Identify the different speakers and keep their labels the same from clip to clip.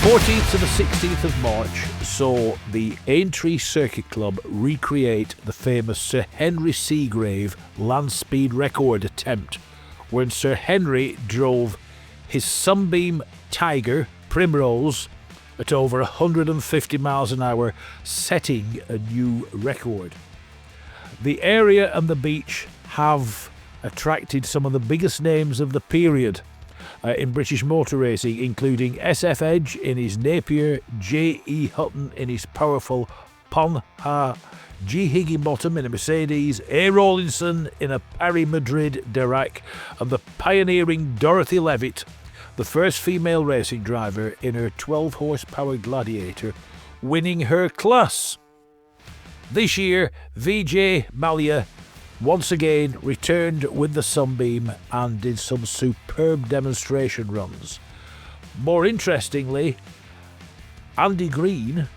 Speaker 1: 14th to the 16th of March saw the Aintree Circuit Club recreate the famous Sir Henry Seagrave land speed record attempt, when Sir Henry drove his Sunbeam Tiger Primrose at over 150 miles an hour, setting a new record. The area and the beach have attracted some of the biggest names of the period in British motor racing, including SF Edge in his Napier, J.E. Hutton in his powerful Ponha, G. Higginbottom in a Mercedes, A. Rawlinson in a Paris Madrid Dirac, and the pioneering Dorothy Levitt, the first female racing driver in her 12-horsepower Gladiator, winning her class. This year, Vijay Mallya once again returned with the Sunbeam and did some superb demonstration runs. More interestingly, Andy Green,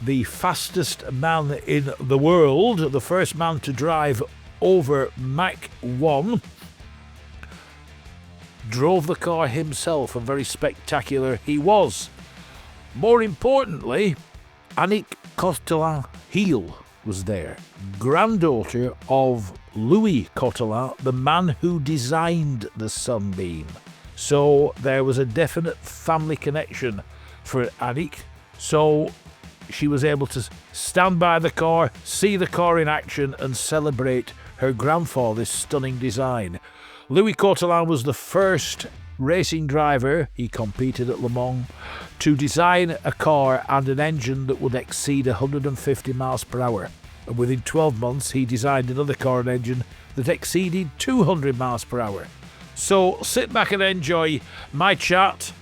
Speaker 1: the fastest man in the world, the first man to drive over Mach 1, drove the car himself, and very spectacular he was. More importantly, Annick Coatalen was there, granddaughter of Louis Coatalen, the man who designed the Sunbeam. So there was a definite family connection for Annick. So she was able to stand by the car, see the car in action, and celebrate her grandfather's stunning design. Louis Coatalen was the first racing driver, he competed at Le Mans, to design a car and an engine that would exceed 150 miles per hour. And within 12 months, he designed another car and engine that exceeded 200 miles per hour. So sit back and enjoy my chat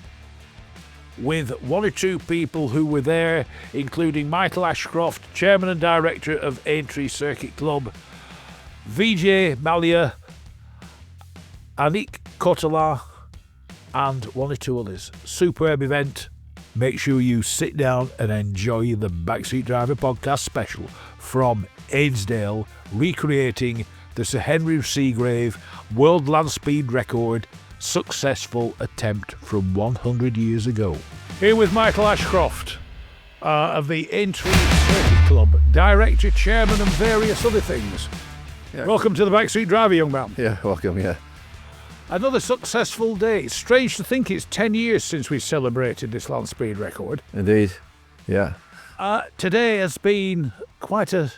Speaker 1: with one or two people who were there, including Michael Ashcroft, chairman and director of Aintree Circuit Club, Vijay Mallya, Annick Coatalen, and one or two others. Superb event. Make sure you sit down and enjoy the Backseat Driver Podcast special from Ainsdale, recreating the Sir Henry Seagrave World Land Speed Record successful attempt from 100 years ago. Here with Michael Ashcroft of the Aintree Circuit Club, director, chairman, and various other things.
Speaker 2: Yeah.
Speaker 1: Welcome to the Backseat Driver, young man.
Speaker 2: Yeah, welcome, yeah.
Speaker 1: Another successful day. It's strange to think it's 10 years since we celebrated this land speed record.
Speaker 2: Indeed, yeah.
Speaker 1: Today has been quite an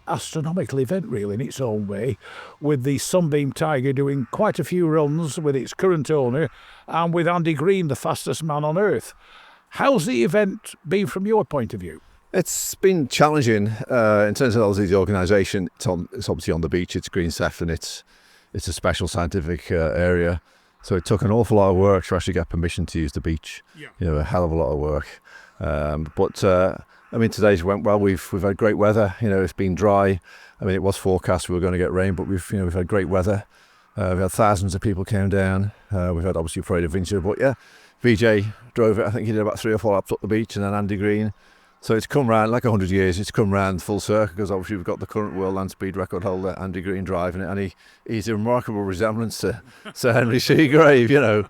Speaker 1: astronomical event, really, in its own way, with the Sunbeam Tiger doing quite a few runs with its current owner, and with Andy Green, the fastest man on Earth. How's the event been from your point of view?
Speaker 2: It's been challenging in terms of obviously the organisation. It's obviously on the beach, it's green Seth, and it's a special scientific area. So it took an awful lot of work to actually get permission to use the beach. Yeah. You know, a hell of a lot of work. But I mean, today's went well. We've had great weather. You know, it's been dry. I mean, it was forecast we were going to get rain, but we've had great weather. We've had thousands of people came down. We've had obviously Parade of Vintage, but yeah, VJ drove it. I think he did about 3 or 4 laps up the beach, and then Andy Green. So it's come round, like 100 years, it's come round full circle, because obviously we've got the current world land speed record holder, Andy Green, driving it, and he's a remarkable resemblance to Sir Henry Seagrave, you know.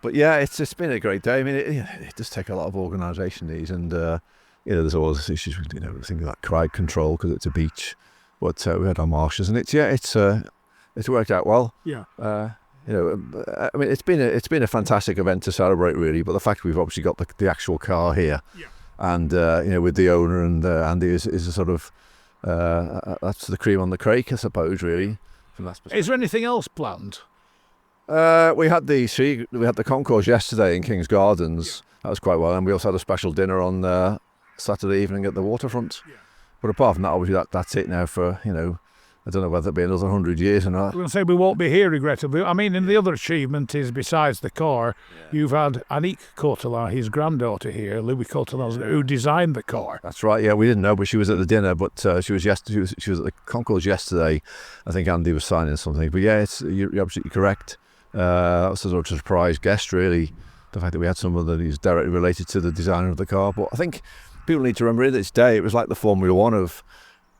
Speaker 2: But yeah, it's been a great day. I mean, it does take a lot of organisation, these, and you know, there's always issues with, you know, things like crowd control because it's a beach. But we had our marshals, and it's worked out well. Yeah. You know, I mean, it's been a fantastic event to celebrate, really. But the fact we've obviously got the actual car here. Yeah. And, you know, with the owner and Andy is a sort of, that's the cream on the cake, I suppose, really, from that perspective.
Speaker 1: Is there anything else planned?
Speaker 2: We had the concourse yesterday in King's Gardens. Yeah. That was quite well. And we also had a special dinner on Saturday evening at the waterfront. Yeah. But apart from that, obviously, that's it now for, you know, I don't know whether it'll be another 100 years or not.
Speaker 1: I'm going to say we won't be here, regrettably. I mean, and the other achievement is, besides the car, you've had Annick Coatalen, his granddaughter here, Louis Coatalen, who designed the car.
Speaker 2: That's right, yeah, we didn't know, but she was at the dinner, but she was at the concourse yesterday. I think Andy was signing something. But yeah, you're absolutely correct. That was a sort of surprise guest, really, the fact that we had someone that is directly related to the designer of the car. But I think people need to remember in this day, it was like the Formula One of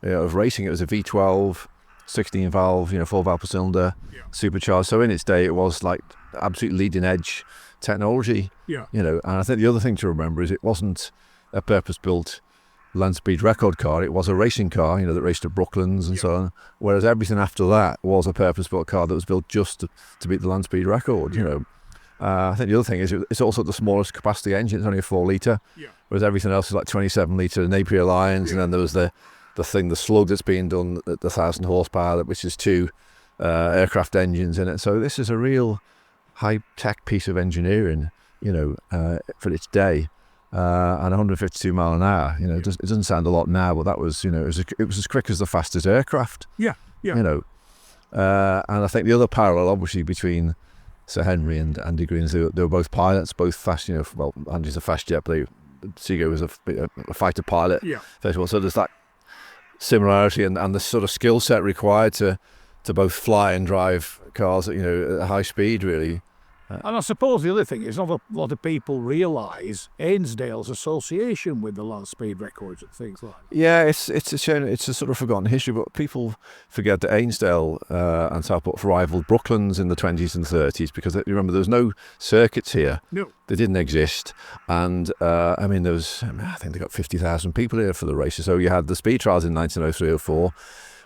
Speaker 2: racing. It was a V12, 16 valve, 4 valve per cylinder, supercharged. So in its day, it was like absolute leading edge technology.
Speaker 1: Yeah.
Speaker 2: And I think the other thing to remember is it wasn't a purpose-built land speed record car. It was a racing car, that raced at Brooklands and so on. Whereas everything after that was a purpose-built car that was built just to beat the land speed record. I think the other thing is it's also the smallest capacity engine. It's only a 4 litre, whereas everything else is like 27 litre Napier Lions, and then there was the slug that's being done at the 1,000 horsepower, which is 2 aircraft engines in it. So this is a real high-tech piece of engineering, for its day. And 152 mile an hour, it doesn't sound a lot now, but that was, it was as quick as the fastest aircraft. And I think the other parallel, obviously, between Sir Henry and Andy Green is they were both pilots, both fast. Well, Andy's a fast jet, but Seagrave was a fighter pilot. First of all, so there's that similarity and the sort of skill set required to both fly and drive cars, at high speed, really.
Speaker 1: And I suppose the other thing is, not a lot of people realise Ainsdale's association with the land speed records and things like that.
Speaker 2: Yeah, it's a shame. It's a sort of forgotten history, but people forget that Ainsdale and Southport rivaled Brooklands in the 20s and 30s because, remember, there was no circuits here.
Speaker 1: No.
Speaker 2: They didn't exist. And, I think they got 50,000 people here for the races. So you had the speed trials in 1903-04,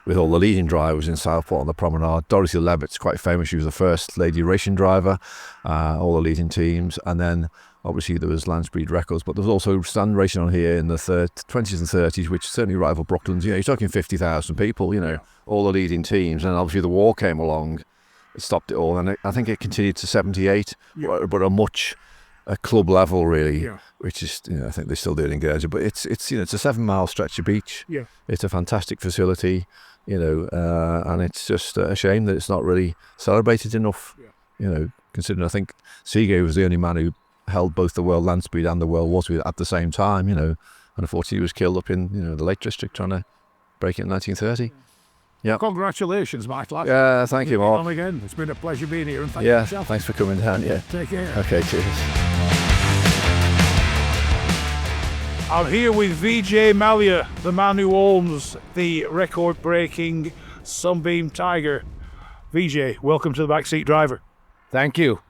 Speaker 2: with all the leading drivers in Southport on the promenade. Dorothy Levitt's quite famous. She was the first lady racing driver, all the leading teams. And then, obviously, there was land speed records, but there was also stand racing on here in the 20s and 30s, which certainly rivaled Brooklands. You're talking 50,000 people, all the leading teams. And obviously the war came along, it stopped it all. And I think it continued to 78, but a club level, really, which is, I think they still do it in Guernsey. But it's a 7-mile stretch of beach. It's a fantastic facility. And it's just a shame that it's not really celebrated enough, considering I think Seagrave was the only man who held both the world land speed and the world water speed at the same time, and unfortunately he was killed up in, the Lake District trying to break it in 1930. Yeah.
Speaker 1: Congratulations, Michael.
Speaker 2: Yeah, thank you, Mark.
Speaker 1: Again. It's been a pleasure being here, and thank you yourself.
Speaker 2: Thanks for coming down,
Speaker 1: Take care.
Speaker 2: Okay, cheers.
Speaker 1: I'm here with Vijay Mallya, the man who owns the record-breaking Sunbeam Tiger. Vijay, welcome to the Backseat Driver.
Speaker 3: Thank you.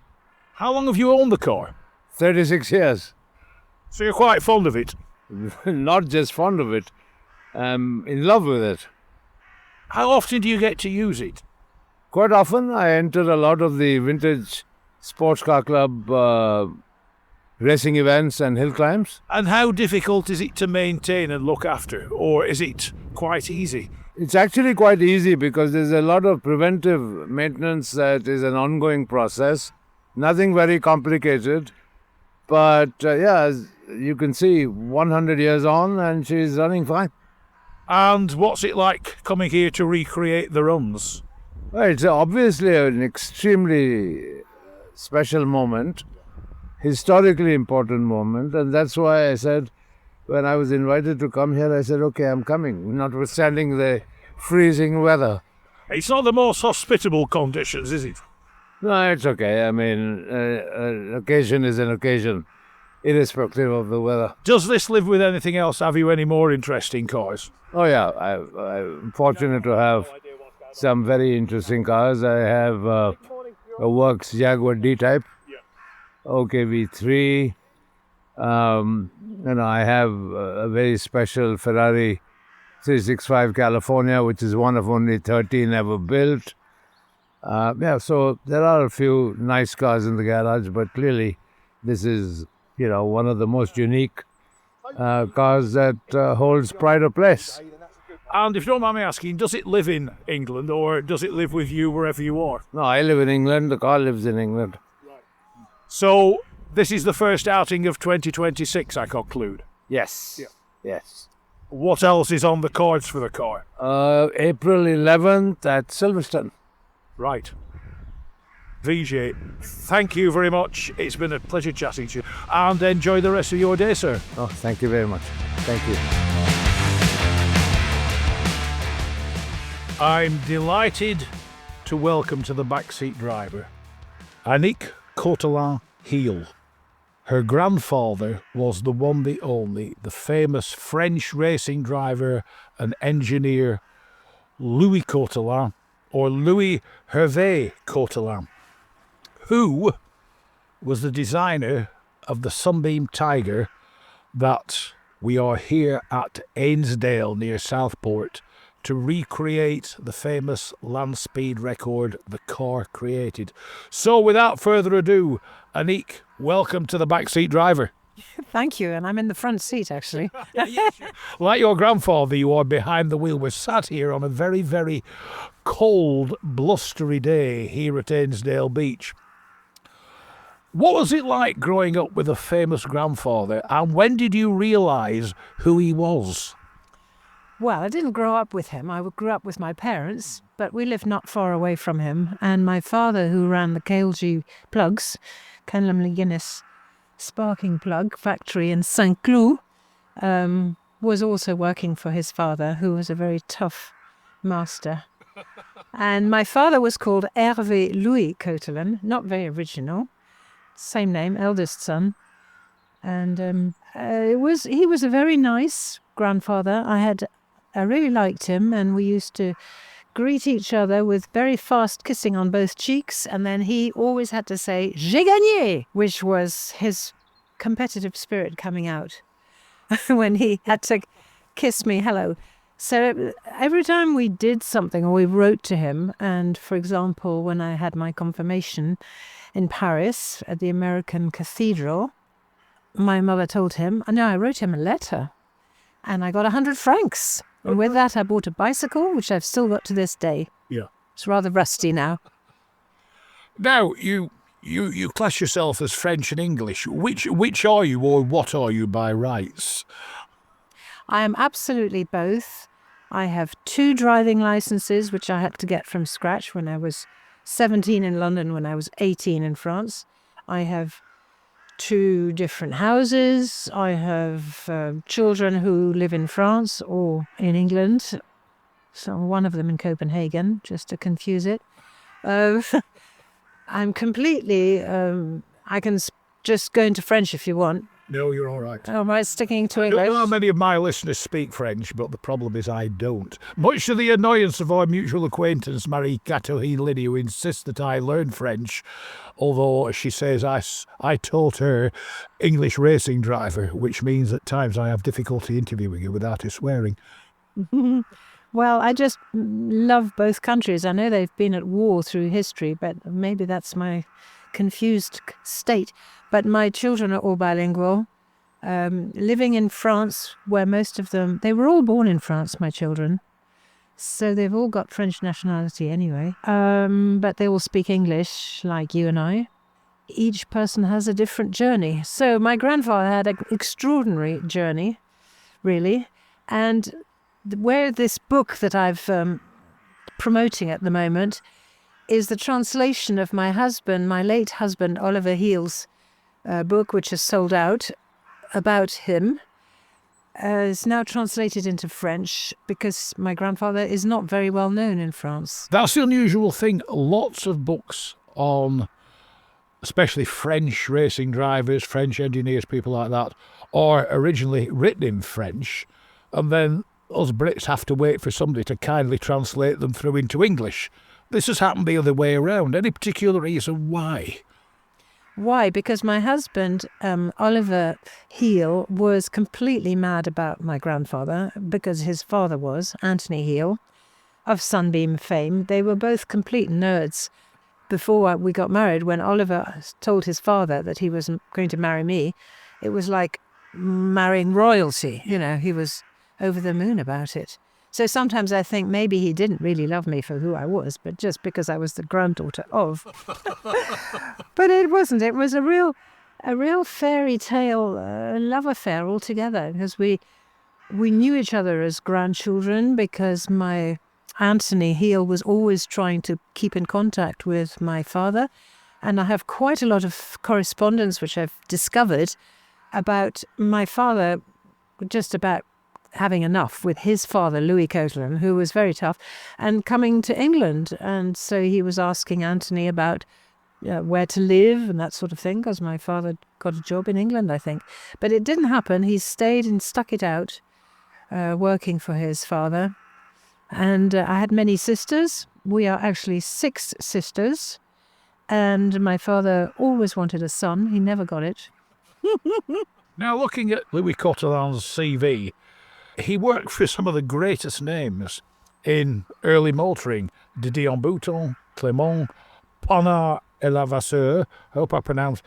Speaker 1: How long have you owned the car?
Speaker 3: 36 years.
Speaker 1: So you're quite fond of it?
Speaker 3: Not just fond of it, I'm in love with it.
Speaker 1: How often do you get to use it?
Speaker 3: Quite often. I enter a lot of the vintage sports car club racing events and hill climbs.
Speaker 1: And how difficult is it to maintain and look after, or is it quite easy?
Speaker 3: It's actually quite easy because there's a lot of preventive maintenance that is an ongoing process. Nothing very complicated. But as you can see, 100 years on and she's running fine.
Speaker 1: And what's it like coming here to recreate the runs?
Speaker 3: Well, it's obviously an extremely special moment. Historically important moment, and that's why I said, when I was invited to come here, I said, okay, I'm coming, notwithstanding the freezing weather.
Speaker 1: It's not the most hospitable conditions, is it?
Speaker 3: No, it's okay. I mean, an occasion is an occasion, irrespective of the weather.
Speaker 1: Does this live with anything else? Have you any more interesting cars?
Speaker 3: Oh yeah, I'm fortunate to have some very interesting cars. I have a Works Jaguar D-Type, OKV3. I have a very special Ferrari 365 California, which is one of only 13 ever built. So there are a few nice cars in the garage, but clearly this is, one of the most unique cars that holds pride of place.
Speaker 1: And if you don't mind me asking, does it live in England or does it live with you wherever you are?
Speaker 3: No, I live in England. The car lives in England.
Speaker 1: So this is the first outing of 2026, I conclude?
Speaker 3: Yes. Yeah. Yes.
Speaker 1: What else is on the cards for the car?
Speaker 3: April 11th at Silverstone.
Speaker 1: Right. Vijay, thank you very much. It's been a pleasure chatting to you. And enjoy the rest of your day, sir.
Speaker 3: Oh, thank you very much. Thank you.
Speaker 1: I'm delighted to welcome to the Backseat Driver Annick Coatalen Heel. Her grandfather was the one, the only, the famous French racing driver and engineer Louis Coatalen, or Louis Hervé Coatalen, who was the designer of the Sunbeam Tiger that we are here at Ainsdale near Southport to recreate the famous land speed record the car created. So without further ado, Annick, welcome to the Backseat Driver.
Speaker 4: Thank you, and I'm in the front seat, actually.
Speaker 1: Like your grandfather, you are behind the wheel. We're sat here on a very, very cold, blustery day here at Ainsdale Beach. What was it like growing up with a famous grandfather, and when did you realise who he was?
Speaker 4: Well, I didn't grow up with him. I grew up with my parents, but we lived not far away from him. And my father, who ran the KLG Plugs, Kenlamley Guinness Sparking Plug Factory in St. Cloud, was also working for his father, who was a very tough master. And my father was called Hervé Louis Coatalen, not very original. Same name, eldest son. And he was a very nice grandfather. I really liked him, and we used to greet each other with very fast kissing on both cheeks, and then he always had to say "J'ai gagné," which was his competitive spirit coming out when he had to kiss me hello. So every time we did something or we wrote to him, and for example, when I had my confirmation in Paris at the American Cathedral, my mother told him, I wrote him a letter, and I got 100 francs. And with that, I bought a bicycle, which I've still got to this day.
Speaker 1: Yeah.
Speaker 4: It's rather rusty now.
Speaker 1: Now, you class yourself as French and English. Which are you, or what are you by rights?
Speaker 4: I am absolutely both. I have 2 driving licenses, which I had to get from scratch when I was 17 in London, when I was 18 in France. I have 2 different houses. I have children who live in France or in England. So one of them in Copenhagen, just to confuse it. I'm completely... I can just go into French if you want.
Speaker 1: No, you're all right.
Speaker 4: Am I sticking to
Speaker 1: I
Speaker 4: English?
Speaker 1: don't know how many of my listeners speak French, but the problem is I don't. Much to the annoyance of our mutual acquaintance, Annick Coatalen, who insists that I learn French, although she says I taught her English racing driver, which means at times I have difficulty interviewing her without her swearing.
Speaker 4: Well, I just love both countries. I know they've been at war through history, but maybe that's my confused state. But my children are all bilingual. Living in France, where most of them... They were all born in France, my children. So they've all got French nationality anyway. But they all speak English, like you and I. Each person has a different journey. So my grandfather had an extraordinary journey, really. And where this book that I've promoting at the moment is the translation of my late husband, Oliver Heal's book, which is sold out, about him, is now translated into French because my grandfather is not very well known in France.
Speaker 1: That's the unusual thing. Lots of books on, especially French racing drivers, French engineers, people like that, are originally written in French, and then us Brits have to wait for somebody to kindly translate them through into English. This has happened the other way around. Any particular reason why?
Speaker 4: Why? Because my husband, Oliver Heel, was completely mad about my grandfather because his father was, Anthony Heel, of Sunbeam fame. They were both complete nerds. Before we got married, when Oliver told his father that he was going to marry me, it was like marrying royalty. He was over the moon about it. So sometimes I think maybe he didn't really love me for who I was, but just because I was the granddaughter of. But it wasn't. It was a real fairy tale love affair altogether, because we knew each other as grandchildren, because my Anthony Heel was always trying to keep in contact with my father. And I have quite a lot of correspondence, which I've discovered, about my father just about having enough with his father, Louis Coatalen, who was very tough, and coming to England. And so he was asking Anthony about where to live and that sort of thing, because my father got a job in England, I think. But it didn't happen. He stayed and stuck it out, working for his father. And I had many sisters. We are actually 6 sisters. And my father always wanted a son. He never got it.
Speaker 1: Now, looking at Louis Coatalen's CV, he worked for some of the greatest names in early motoring. Didier Bouton, Clément, Ponard et Lavasseur. I hope I pronounced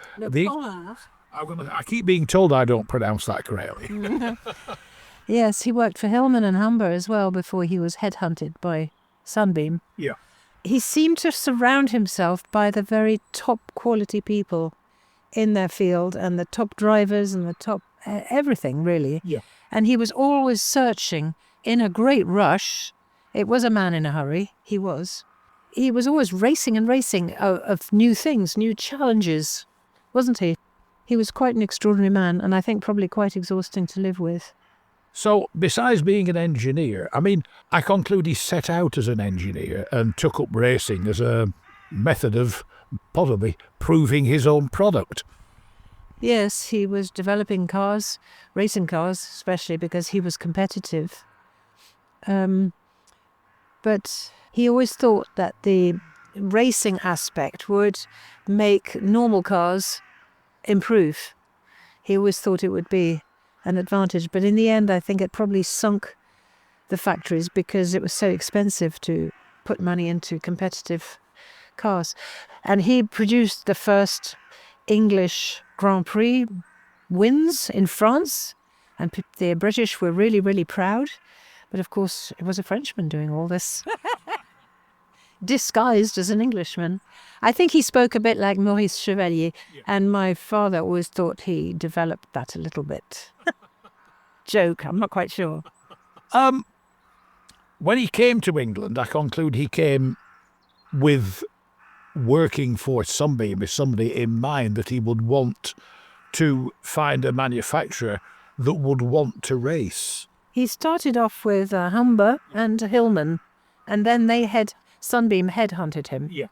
Speaker 1: I keep being told I don't pronounce that correctly.
Speaker 4: Yes, he worked for Hillman and Humber as well before he was headhunted by Sunbeam.
Speaker 1: Yeah.
Speaker 4: He seemed to surround himself by the very top quality people in their field and the top drivers and the top everything, really.
Speaker 1: Yeah.
Speaker 4: And he was always searching in a great rush. It was a man in a hurry. He was. He was always racing and racing of new things, new challenges, wasn't he? He was quite an extraordinary man, and I think probably quite exhausting to live with.
Speaker 1: So, besides being an engineer, I mean, I conclude he set out as an engineer and took up racing as a method of possibly proving his own product.
Speaker 4: Yes, he was developing cars, racing cars, especially because he was competitive. But he always thought that the racing aspect would make normal cars improve. He always thought it would be an advantage, but in the end I think it probably sunk the factories because it was so expensive to put money into competitive cars. And he produced the first English Grand Prix wins in France, and the British were really, really proud. But of course it was a Frenchman doing all this. Disguised as an Englishman. I think he spoke a bit like Maurice Chevalier, and my father always thought he developed that a little bit. Joke, I'm not quite sure.
Speaker 1: When he came to England, I conclude he came with working for Sunbeam as somebody in mind that he would want to find a manufacturer that would want to race.
Speaker 4: He started off with Humber and Hillman, and then Sunbeam headhunted him.
Speaker 1: Yeah.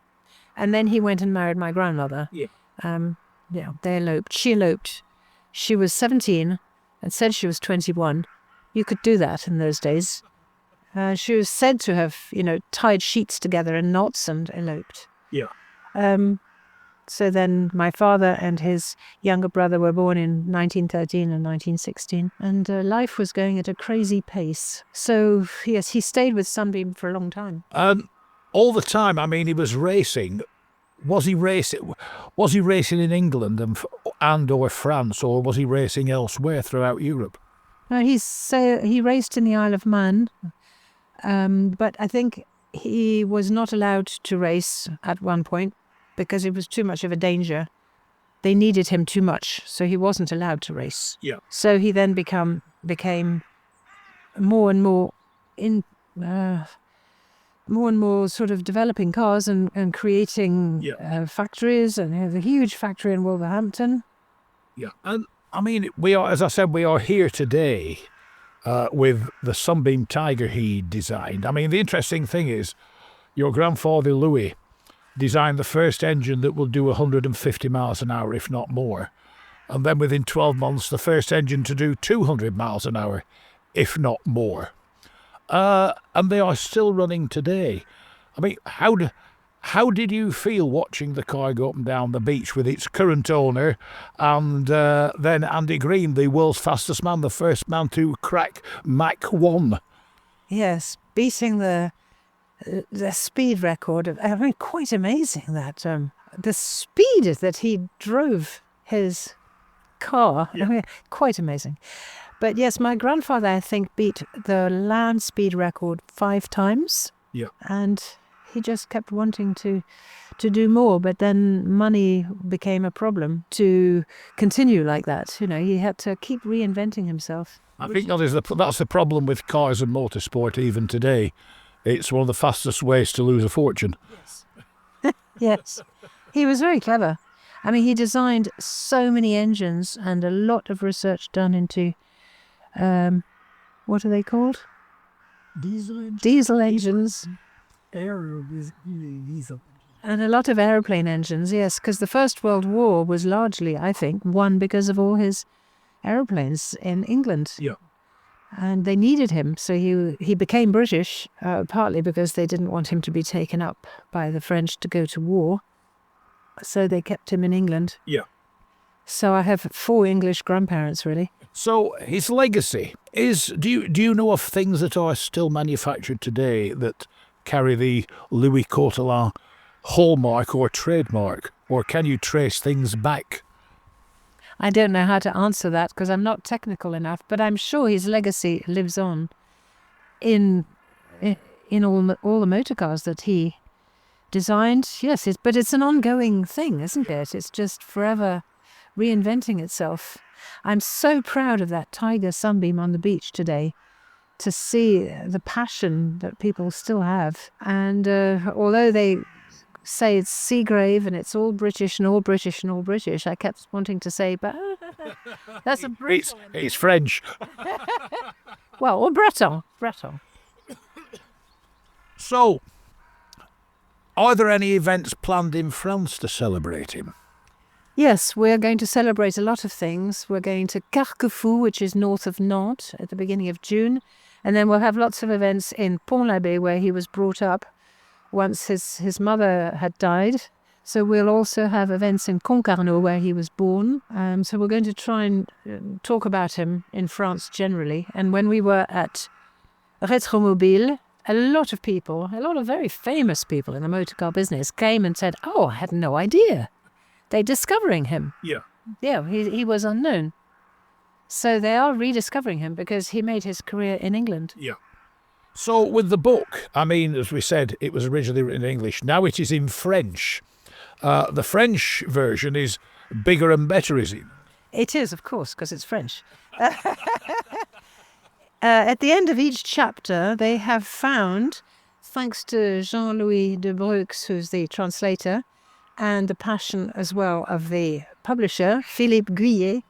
Speaker 4: And then he went and married my grandmother.
Speaker 1: Yeah.
Speaker 4: They eloped. She eloped. She was 17 and said she was 21. You could do that in those days. She was said to have, tied sheets together in knots and eloped.
Speaker 1: Yeah.
Speaker 4: So then my father and his younger brother were born in 1913 and 1916, and life was going at a crazy pace. So, yes, he stayed with Sunbeam for a long time.
Speaker 1: All the time, I mean, he was racing. Was he racing in England and or France, or was he racing elsewhere throughout Europe?
Speaker 4: He raced in the Isle of Man, but I think he was not allowed to race at one point because it was too much of a danger. They needed him too much, so he wasn't allowed to race.
Speaker 1: Yeah.
Speaker 4: So he then became more and more sort of developing cars and creating factories, and he has a huge factory in Wolverhampton.
Speaker 1: Yeah, and I mean, we are here today with the Sunbeam Tiger he designed. I mean, the interesting thing is, your grandfather Louis designed the first engine that will do 150 miles an hour, if not more. And then within 12 months, the first engine to do 200 miles an hour, if not more. And they are still running today. I mean, how did you feel watching the car go up and down the beach with its current owner, and then Andy Green, the world's fastest man, the first man to crack Mach 1?
Speaker 4: Yes, beating the speed record. Quite amazing that the speed that he drove his car.
Speaker 1: Yeah.
Speaker 4: Quite amazing. But yes, my grandfather, I think, beat the land speed record 5 times.
Speaker 1: Yeah.
Speaker 4: And he just kept wanting to do more, but then money became a problem to continue like that. He had to keep reinventing himself.
Speaker 1: I think that's the problem with cars and motorsport even today. It's one of the fastest ways to lose a fortune.
Speaker 4: Yes. Yes. He was very clever. I mean, he designed so many engines and a lot of research done into, what are they called? Diesel engines.
Speaker 5: Diesel.
Speaker 4: And a lot of aeroplane engines, yes, because the First World War was largely, I think, won because of all his aeroplanes in England.
Speaker 1: Yeah.
Speaker 4: And they needed him, so he became British, partly because they didn't want him to be taken up by the French to go to war. so they kept him in England.
Speaker 1: Yeah.
Speaker 4: So I have 4 English grandparents, really.
Speaker 1: So his legacy is, do you know of things that are still manufactured today that carry the Louis Coatalen hallmark or trademark, or can you trace things back?
Speaker 4: I don't know how to answer that because I'm not technical enough, but I'm sure his legacy lives on in all the motor cars that he designed. Yes, but it's an ongoing thing, isn't it? It's just forever reinventing itself. I'm so proud of that Tiger Sunbeam on the beach today, to see the passion that people still have. And although they say it's Seagrave and it's all British and all British and all British, I kept wanting to say, but that's a British.
Speaker 1: It's French.
Speaker 4: Well, or Breton.
Speaker 1: So, are there any events planned in France to celebrate him?
Speaker 4: Yes, we're going to celebrate a lot of things. We're going to Carquefou, which is north of Nantes, at the beginning of June. And then we'll have lots of events in Pont-l'Abbé, where he was brought up once his mother had died. So we'll also have events in Concarneau, where he was born. So we're going to try and talk about him in France generally. And when we were at Retromobile, a lot of people, a lot of very famous people in the motor car business came and said, "Oh, I had no idea." They're discovering him.
Speaker 1: Yeah.
Speaker 4: Yeah, he was unknown. So they are rediscovering him because he made his career in England.
Speaker 1: Yeah. So with the book, I mean, as we said, it was originally written in English. Now it is in French. The French version is bigger and better, is it?
Speaker 4: It is, of course, because it's French. At the end of each chapter, they have found, thanks to Jean-Louis de Breux, who's the translator, and the passion as well of the publisher, Philippe Guyet,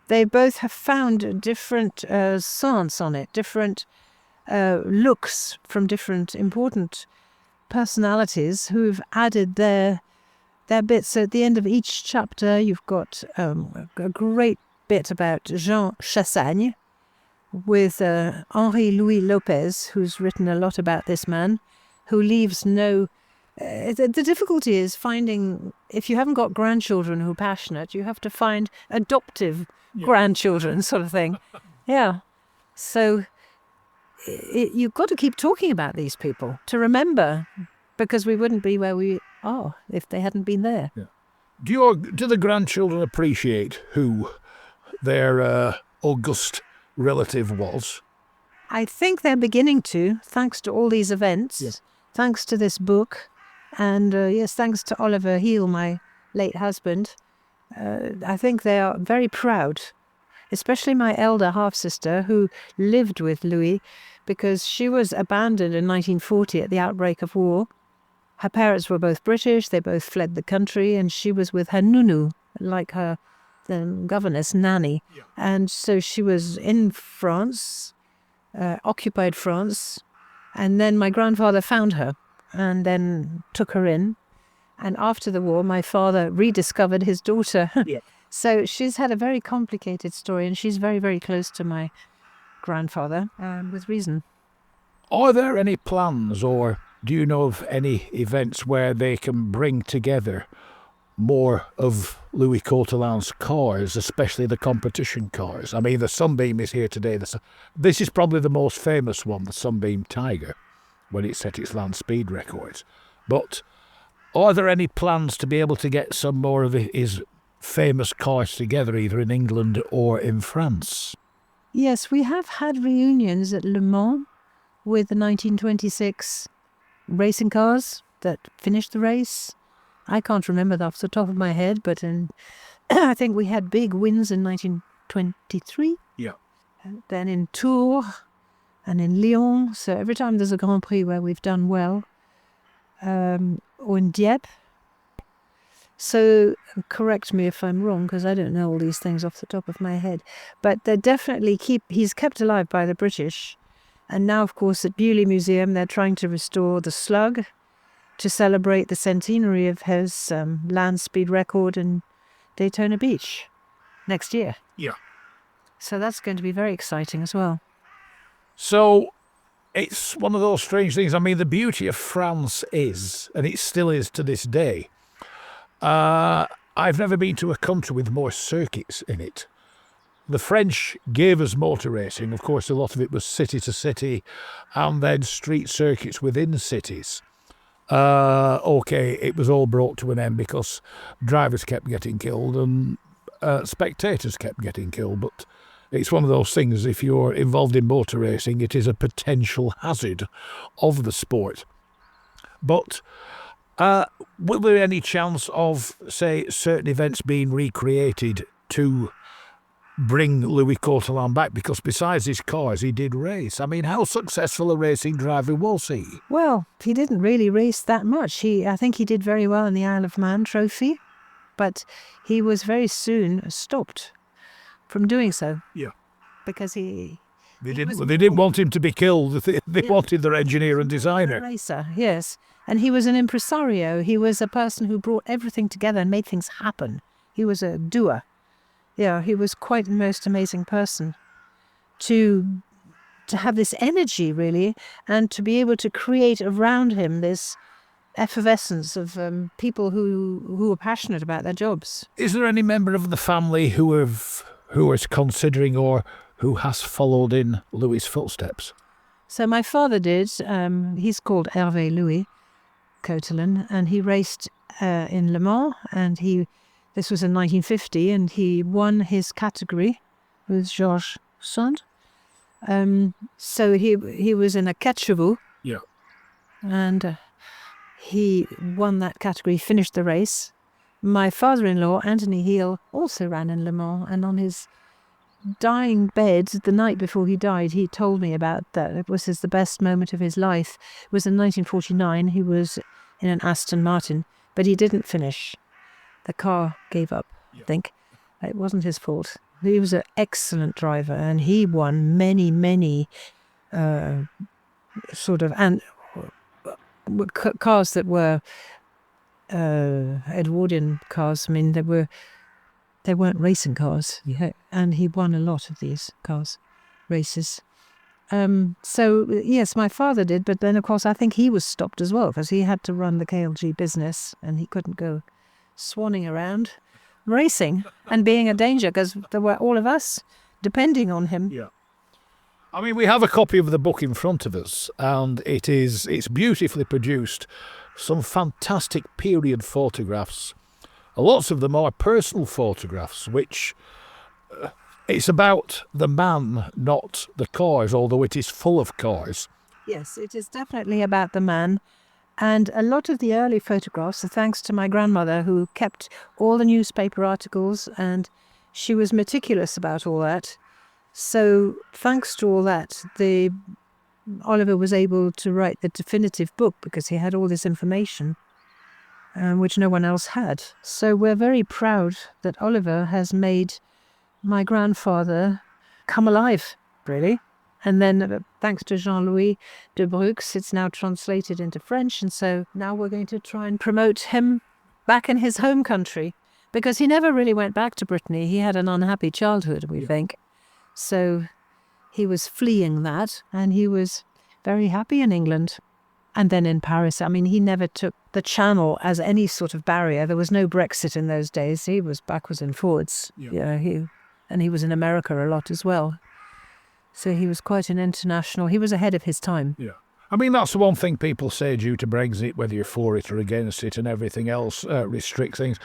Speaker 4: they both have found different science on it, different looks from different important personalities who've added their bits. So at the end of each chapter, you've got a great bit about Jean Chassagne with Henri Louis Lopez, who's written a lot about this man, who leaves no... the difficulty is finding, if you haven't got grandchildren who are passionate, you have to find adoptive grandchildren, sort of thing. Yeah. So you've got to keep talking about these people to remember, because we wouldn't be where we are if they hadn't been there.
Speaker 1: Yeah. Do the grandchildren appreciate who their august relative was?
Speaker 4: I think they're beginning to, thanks to all these events, thanks to this book, and yes, thanks to Oliver Heel, my late husband. I think they are very proud, especially my elder half-sister, who lived with Louis, because she was abandoned in 1940 at the outbreak of war. Her parents were both British, they both fled the country, and she was with her nunu, like her the governess, nanny. Yeah. And so she was in France, occupied France, and then my grandfather found her and then took her in. And after the war, my father rediscovered his daughter. Yeah. So she's had a very complicated story, and she's very, very close to my grandfather, with reason.
Speaker 1: Are there any plans, or do you know of any events where they can bring together more of Louis Coatalen's cars, especially the competition cars? I mean, the Sunbeam is here today. This is probably the most famous one, the Sunbeam Tiger, when it set its land speed records. But are there any plans to be able to get some more of his famous cars together, either in England or in France?
Speaker 4: Yes, we have had reunions at Le Mans with the 1926 racing cars that finished the race. I can't remember that off the top of my head, but I think we had big wins in 1923. Yeah. And then in Tours and in Lyon. So every time there's a Grand Prix where we've done well. Or in Dieppe. So correct me if I'm wrong, because I don't know all these things off the top of my head. But they're definitely he's kept alive by the British. And now, of course, at Bewley Museum, they're trying to restore the Slug to celebrate the centenary of his land speed record in Daytona Beach next year.
Speaker 1: Yeah.
Speaker 4: So that's going to be very exciting as well.
Speaker 1: So it's one of those strange things. I mean, the beauty of France is, and it still is to this day, I've never been to a country with more circuits in it. The French gave us motor racing. Of course, a lot of it was city to city and then street circuits within cities. It was all brought to an end because drivers kept getting killed and spectators kept getting killed. But it's one of those things, if you're involved in motor racing, it is a potential hazard of the sport. But will there be any chance of, say, certain events being recreated to bring Louis Coatalen back? Because besides his cars, he did race. I mean, how successful a racing driver was he?
Speaker 4: Well, he didn't really race that much. I think he did very well in the Isle of Man trophy, but he was very soon stopped from doing so.
Speaker 1: Yeah.
Speaker 4: Because
Speaker 1: They didn't want him to be killed. They wanted their engineer and designer.
Speaker 4: Racer, yes. And he was an impresario. He was a person who brought everything together and made things happen. He was a doer. Yeah, he was quite the most amazing person to have this energy, really, and to be able to create around him this effervescence of people who are passionate about their jobs.
Speaker 1: Is there any member of the family who is considering or who has followed in Louis' footsteps?
Speaker 4: So my father did. He's called Hervé Louis Coatalen, and he raced in Le Mans, and this was in 1950, and he won his category with Georges Sand. So he was in a 4 chevaux.
Speaker 1: Yeah.
Speaker 4: And he won that category, finished the race. My father-in-law, Anthony Heel, also ran in Le Mans, and on his dying bed the night before he died, he told me about that. It was the best moment of his life. It was in 1949. He was in an Aston Martin, but he didn't finish. The car gave up, I think. It wasn't his fault. He was an excellent driver, and he won many cars that were Edwardian cars. I mean, they weren't racing cars, and he won a lot of these races. So yes, my father did, but then of course I think he was stopped as well because he had to run the KLG business, and he couldn't go swanning around racing and being a danger because there were all of us depending on him.
Speaker 1: Yeah. I mean, we have a copy of the book in front of us, and it's beautifully produced. Some fantastic period photographs. Lots of them are personal photographs, which it's about the man, not the cars, although it is full of cars.
Speaker 4: Yes, it is definitely about the man. And a lot of the early photographs are thanks to my grandmother, who kept all the newspaper articles, and she was meticulous about all that. So thanks to all that, Oliver was able to write the definitive book because he had all this information, which no one else had. So we're very proud that Oliver has made my grandfather come alive, really. And then thanks to Jean-Louis de Brux, it's now translated into French. And so now we're going to try and promote him back in his home country, because he never really went back to Brittany. He had an unhappy childhood, we think. So he was fleeing that, and he was very happy in England. And then in Paris, I mean, he never took the Channel as any sort of barrier. There was no Brexit in those days. He was backwards and forwards. Yeah. He was in America a lot as well. So he was quite an international. He was ahead of his time.
Speaker 1: Yeah. I mean, that's the one thing people say due to Brexit, whether you're for it or against it and everything else, restrict things.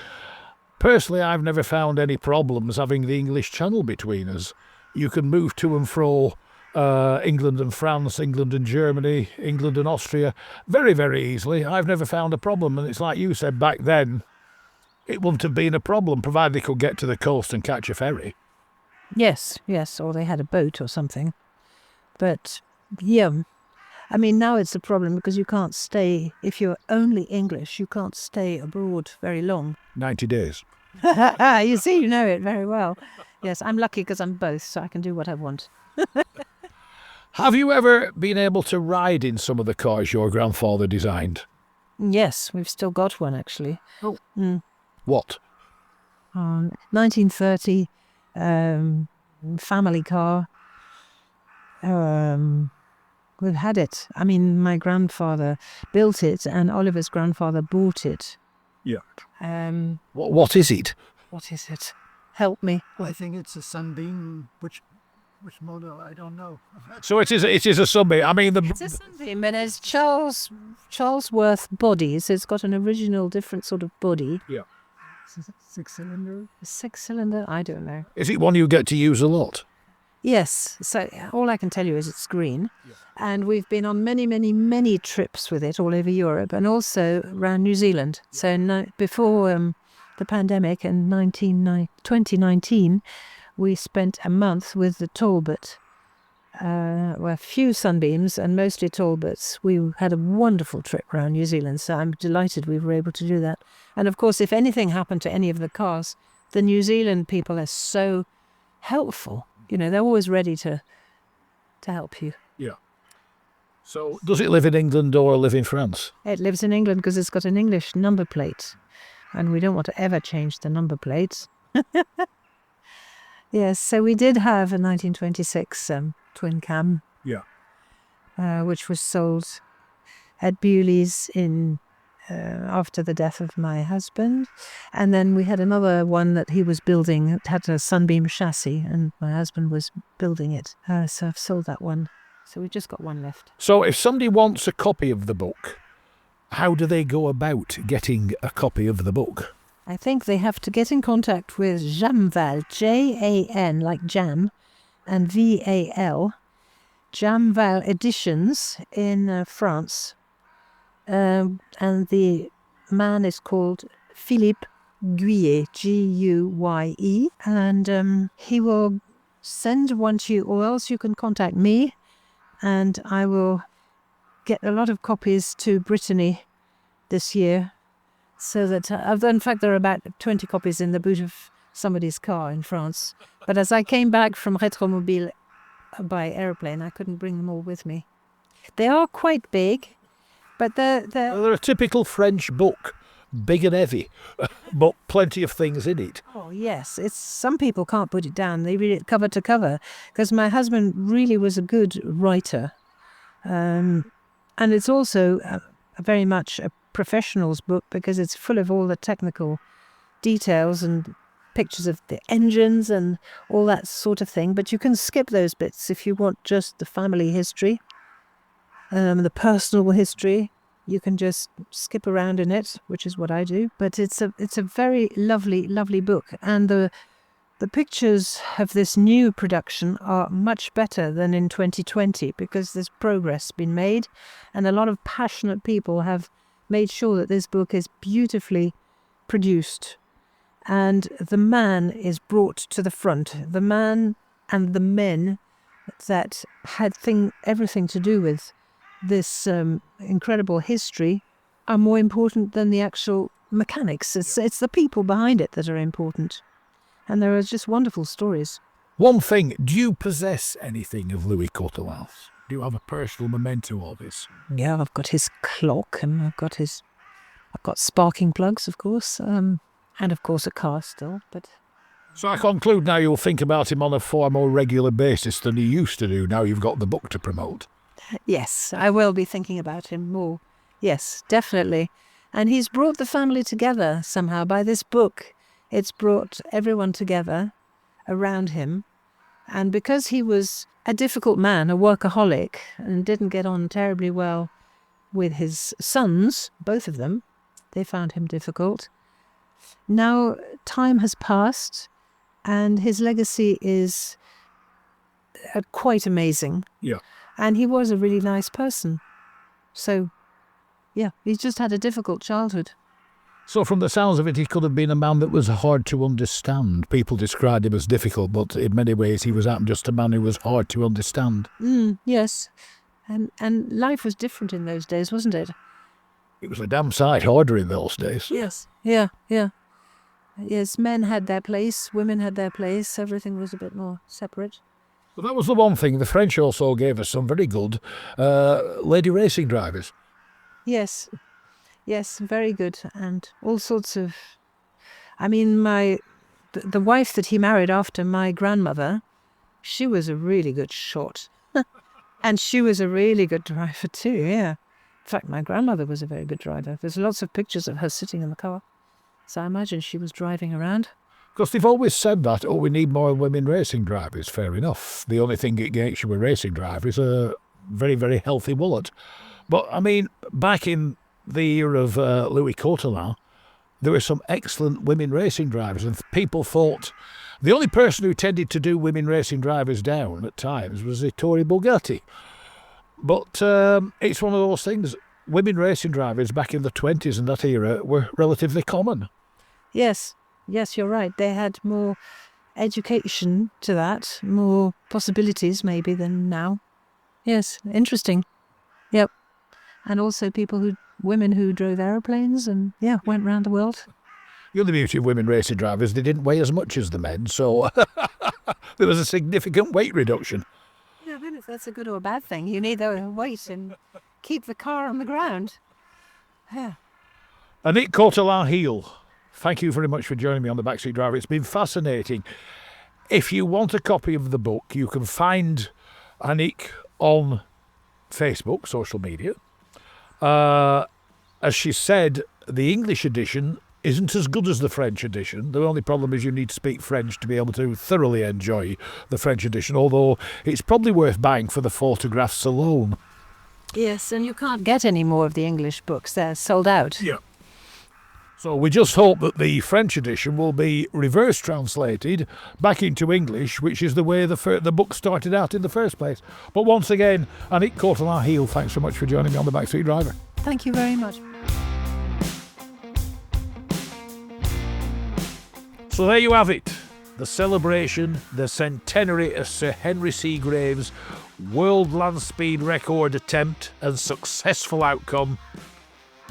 Speaker 1: Personally, I've never found any problems having the English Channel between us. You can move to and fro England and France, England and Germany, England and Austria very, very easily. I've never found a problem. And it's like you said back then, it wouldn't have been a problem, provided they could get to the coast and catch a ferry.
Speaker 4: Yes, or they had a boat or something. But, yeah, I mean, now it's a problem because you can't stay, if you're only English, you can't stay abroad very long.
Speaker 1: 90 days.
Speaker 4: You see, you know it very well. Yes, I'm lucky because I'm both, so I can do what I want.
Speaker 1: Have you ever been able to ride in some of the cars your grandfather designed?
Speaker 4: Yes, we've still got one, actually.
Speaker 1: Oh. What?
Speaker 4: 1930 family car. We've had it. I mean, my grandfather built it and Oliver's grandfather bought it
Speaker 1: Yeah.
Speaker 4: Um,
Speaker 1: What is it?
Speaker 4: what is it? Help me.
Speaker 5: I think it's a Sunbeam, which model, I don't know.
Speaker 1: So it is a Sunbeam. I mean,
Speaker 4: It's a Sunbeam, and it's Charlesworth body, so it's got an original different sort of body.
Speaker 1: Yeah.
Speaker 5: Six-cylinder.
Speaker 4: A 6-cylinder? I don't know.
Speaker 1: Is it one you get to use a lot?
Speaker 4: Yes, so all I can tell you is it's green. Yeah. And we've been on many, many, many trips with it all over Europe and also around New Zealand. So before the pandemic in 2019, we spent a month with the Talbot. A few Sunbeams and mostly Talbots. We had a wonderful trip around New Zealand, so I'm delighted we were able to do that. And of course, if anything happened to any of the cars, the New Zealand people are so helpful. You know, they're always ready to help you.
Speaker 1: Yeah. So does it live in England or live in France?
Speaker 4: It lives in England because it's got an English number plate, and we don't want to ever change the number plates. Yes, so we did have a 1926 twin cam.
Speaker 1: Yeah.
Speaker 4: Which was sold at Bewley's after the death of my husband. And then we had another one that he was building. It had a Sunbeam chassis, and my husband was building it. So I've sold that one. So we've just got one left.
Speaker 1: So if somebody wants a copy of the book, how do they go about getting a copy of the book?
Speaker 4: I think they have to get in contact with Jamval, Jan, like jam, and VAL, Jamval Editions in France. And the man is called Philippe Guye, Guye, and he will send one to you, or else you can contact me, and I will get a lot of copies to Brittany this year. So that, in fact, there are about 20 copies in the boot of somebody's car in France. But as I came back from Retromobile by aeroplane, I couldn't bring them all with me. They are quite big, but
Speaker 1: They're a typical French book, big and heavy, but plenty of things in it.
Speaker 4: Oh, yes. Some people can't put it down. They read it cover to cover, because my husband really was a good writer. And it's also very much a professional's book because it's full of all the technical details and pictures of the engines and all that sort of thing. But you can skip those bits if you want just the family history, the personal history. You can just skip around in it, which is what I do. But it's a very lovely, lovely book. And the pictures of this new production are much better than in 2020 because there's progress been made, and a lot of passionate people have made sure that this book is beautifully produced. And the man is brought to the front. The man and the men that had everything to do with this incredible history are more important than the actual mechanics. It's the people behind it that are important. And there are just wonderful stories.
Speaker 1: One thing, do you possess anything of Louis Coatalen? Do you have a personal memento of this?
Speaker 4: Yeah, I've got his clock, and I've got sparking plugs, of course, and of course a car still. But
Speaker 1: so I conclude now you'll think about him on a far more regular basis than you used to do now you've got the book to promote.
Speaker 4: Yes, I will be thinking about him more. Yes, definitely. And he's brought the family together somehow by this book. It's brought everyone together around him. And because he was a difficult man, a workaholic, and didn't get on terribly well with his sons, both of them, they found him difficult. Now time has passed and his legacy is quite amazing.
Speaker 1: Yeah.
Speaker 4: And he was a really nice person. So, yeah, he's just had a difficult childhood.
Speaker 1: So from the sounds of it, he could have been a man that was hard to understand. People described him as difficult, but in many ways he was just a man who was hard to understand.
Speaker 4: Yes. And life was different in those days, wasn't it?
Speaker 1: It was a damn sight harder in those days.
Speaker 4: Yes. Yeah. Yes, men had their place, women had their place. Everything was a bit more separate.
Speaker 1: But that was the one thing. The French also gave us some very good lady racing drivers.
Speaker 4: Yes, very good. And all sorts of... I mean, the wife that he married after my grandmother, she was a really good shot. And she was a really good driver too, yeah. In fact, my grandmother was a very good driver. There's lots of pictures of her sitting in the car. So I imagine she was driving around.
Speaker 1: Because they've always said that, oh, we need more women racing drivers. Fair enough. The only thing it gets you a racing driver is a very, very healthy wallet. But, I mean, back in the year of Louis Coatalen, there were some excellent women racing drivers, and people thought the only person who tended to do women racing drivers down at times was Ettore Bugatti. But it's one of those things. Women racing drivers back in the 20s and that era were relatively common.
Speaker 4: Yes, you're right. They had more education to that, more possibilities maybe than now. Yes, interesting. Yep. And also women who drove aeroplanes and, went around the world.
Speaker 1: The other beauty of women racing drivers, they didn't weigh as much as the men, so there was a significant weight reduction.
Speaker 4: Yeah, I don't know if that's a good or a bad thing. You need the weight and keep the car on the ground. Yeah.
Speaker 1: Annick Coatalen, thank you very much for joining me on The Backseat Driver. It's been fascinating. If you want a copy of the book, you can find Annick on Facebook, social media. As she said, the English edition isn't as good as the French edition. The only problem is you need to speak French to be able to thoroughly enjoy the French edition, although it's probably worth buying for the photographs alone.
Speaker 4: Yes, and you can't get any more of the English books. They're sold out.
Speaker 1: Yeah. So we just hope that the French edition will be reverse translated back into English, which is the way the book started out in the first place. But once again, Annick Coatalen, thanks so much for joining me on The Backseat Driver.
Speaker 4: Thank you very much.
Speaker 1: So there you have it. The celebration, the centenary of Sir Henry Seagrave's world land speed record attempt and successful outcome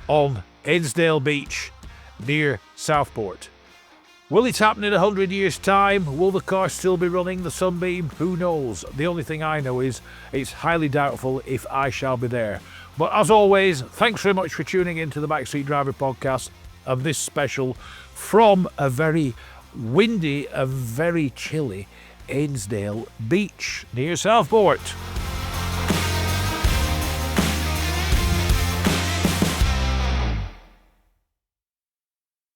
Speaker 1: on Ainsdale Beach near Southport. Will it happen in 100 years' time? Will the car still be running the Sunbeam? Who knows? The only thing I know is it's highly doubtful if I shall be there. But as always, thanks very much for tuning in to the Backseat Driver podcast of this special from a very windy and very chilly Ainsdale Beach near Southport.